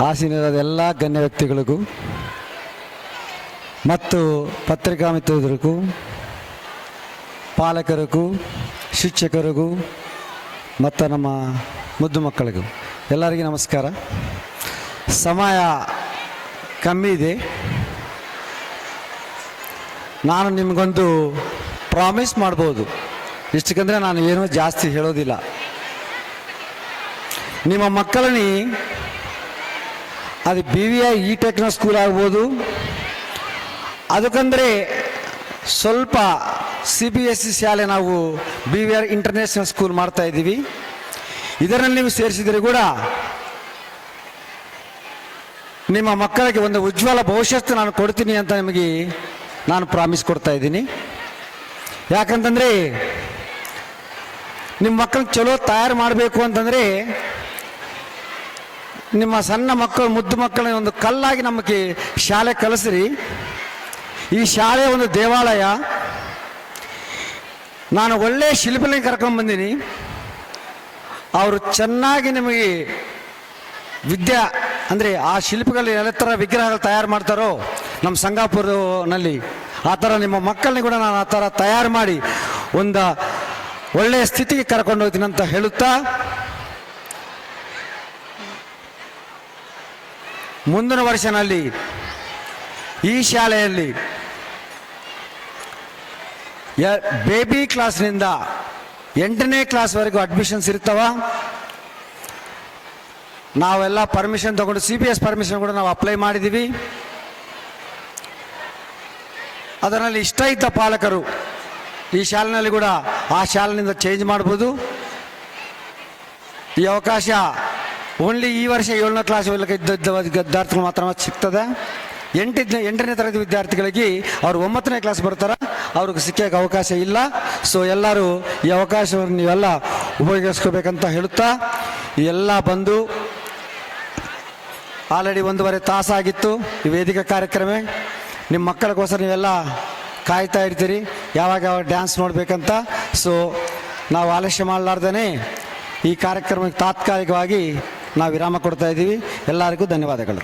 ಆಸೀನರಾದ ಎಲ್ಲ ಗಣ್ಯ ವ್ಯಕ್ತಿಗಳಿಗೂ ಮತ್ತು ಪತ್ರಿಕಾ ಮಿತ್ರರಿಗೂ, ಪಾಲಕರಿಗೂ, ಶಿಕ್ಷಕರಿಗೂ ಮತ್ತು ನಮ್ಮ ಮುದ್ದು ಮಕ್ಕಳಿಗೂ ಎಲ್ಲರಿಗೂ ನಮಸ್ಕಾರ. ಸಮಯ ಕಮ್ಮಿ ಇದೆ. ನಾನು ನಿಮಗೊಂದು ಪ್ರಾಮಿಸ್ ಮಾಡ್ಬೋದು. ಇಷ್ಟಕ್ಕಂದರೆ ನಾನು ಏನೂ ಜಾಸ್ತಿ ಹೇಳೋದಿಲ್ಲ. ನಿಮ್ಮ ಮಕ್ಕಳನ್ನ ಅದು BVI ಟೆಕ್ನೋ ಸ್ಕೂಲ್ ಆಗ್ಬೋದು, ಅದಕ್ಕಂದರೆ ಸ್ವಲ್ಪ CBSE ಶಾಲೆ ನಾವು BVR ಇಂಟರ್ನ್ಯಾಷನಲ್ ಸ್ಕೂಲ್ ಮಾಡ್ತಾ ಇದ್ದೀವಿ. ಇದರಲ್ಲಿ ನೀವು ಸೇರಿಸಿದರೆ ಕೂಡ ನಿಮ್ಮ ಮಕ್ಕಳಿಗೆ ಒಂದು ಉಜ್ವಲ ಭವಿಷ್ಯತ್ತು ನಾನು ಕೊಡ್ತೀನಿ ಅಂತ ನಿಮಗೆ ನಾನು ಪ್ರಾಮಿಸ್ ಕೊಡ್ತಾ ಇದ್ದೀನಿ. ಯಾಕಂತಂದರೆ ನಿಮ್ಮ ಮಕ್ಕಳಿಗೆ ಚಲೋ ತಯಾರು ಮಾಡಬೇಕು ಅಂತಂದರೆ ನಿಮ್ಮ ಸಣ್ಣ ಮಕ್ಕಳು, ಮುದ್ದು ಮಕ್ಕಳನ್ನ ಒಂದು ಕಲ್ಲಾಗಿ ನಮಗೆ ಶಾಲೆ ಕಲಿಸ್ರಿ. ಈ ಶಾಲೆ ಒಂದು ದೇವಾಲಯ. ನಾನು ಒಳ್ಳೆಯ ಶಿಲ್ಪಿಗಳನ್ನ ಕರ್ಕೊಂಡ್ಬಂದೀನಿ. ಅವರು ಚೆನ್ನಾಗಿ ನಿಮಗೆ ವಿದ್ಯಾ ಅಂದರೆ ಆ ಶಿಲ್ಪಿಗಳು ಎಲ್ಲ ಥರ ವಿಗ್ರಹಗಳು ತಯಾರು ಮಾಡ್ತಾರೋ ನಮ್ಮ ಸಂಗಾಪುರನಲ್ಲಿ, ಆ ಥರ ನಿಮ್ಮ ಮಕ್ಕಳನ್ನ ಕೂಡ ನಾನು ಆ ಥರ ತಯಾರು ಮಾಡಿ ಒಂದು ಒಳ್ಳೆಯ ಸ್ಥಿತಿಗೆ ಕರ್ಕೊಂಡು ಹೋಗ್ತೀನಿ ಅಂತ ಹೇಳುತ್ತಾ, ಮುಂದಿನ ವರ್ಷನಲ್ಲಿ ಈ ಶಾಲೆಯಲ್ಲಿ ಬೇಬಿ ಕ್ಲಾಸ್ನಿಂದ 8ನೇ ಕ್ಲಾಸ್ವರೆಗೂ ಅಡ್ಮಿಷನ್ಸ್ ಇರ್ತಾವ. ನಾವೆಲ್ಲ ಪರ್ಮಿಷನ್ ತಗೊಂಡು CBS ಪರ್ಮಿಷನ್ ಕೂಡ ನಾವು ಅಪ್ಲೈ ಮಾಡಿದ್ದೀವಿ. ಅದರಲ್ಲಿ ಇಷ್ಟ ಇದ್ದ ಪಾಲಕರು ಈ ಶಾಲೆಯಲ್ಲಿ ಕೂಡ ಆ ಶಾಲೆಯಿಂದ ಚೇಂಜ್ ಮಾಡ್ಬೋದು. ಈ ಅವಕಾಶ ಓನ್ಲಿ ಈ ವರ್ಷ 7ನೇ ಕ್ಲಾಸ್ ಇದ್ದ ವಿದ್ಯಾರ್ಥಿಗಳು ಮಾತ್ರ ಸಿಗ್ತದೆ. 8ನೇ ತರಗತಿ ವಿದ್ಯಾರ್ಥಿಗಳಿಗೆ ಅವರು 9ನೇ ಕ್ಲಾಸ್ ಬರ್ತಾರೆ, ಅವ್ರಿಗೆ ಸಿಕ್ಕಕ್ಕೆ ಅವಕಾಶ ಇಲ್ಲ. ಸೊ ಎಲ್ಲರೂ ಈ ಅವಕಾಶವನ್ನು ನೀವೆಲ್ಲ ಉಪಯೋಗಿಸ್ಕೋಬೇಕಂತ ಹೇಳುತ್ತಾ, ಎಲ್ಲ ಬಂದು ಆಲ್ರೆಡಿ 1.5 ತಾಸಾಗಿತ್ತು ಈ ವೇದಿಕೆ ಕಾರ್ಯಕ್ರಮ. ನಿಮ್ಮ ಮಕ್ಕಳಿಗೋಸ್ಕರ ನೀವೆಲ್ಲ ಕಾಯ್ತಾ ಇರ್ತೀರಿ ಯಾವಾಗ ಡ್ಯಾನ್ಸ್ ನೋಡಬೇಕಂತ. ಸೊ ನಾವು ಆಲಸ್ಯ ಮಾಡಲಾರ್ದೇ ಈ ಕಾರ್ಯಕ್ರಮಕ್ಕೆ ತಾತ್ಕಾಲಿಕವಾಗಿ ನಾವು ವಿರಾಮ ಕೊಡ್ತಾ ಇದ್ದೀವಿ. ಎಲ್ಲರಿಗೂ ಧನ್ಯವಾದಗಳು.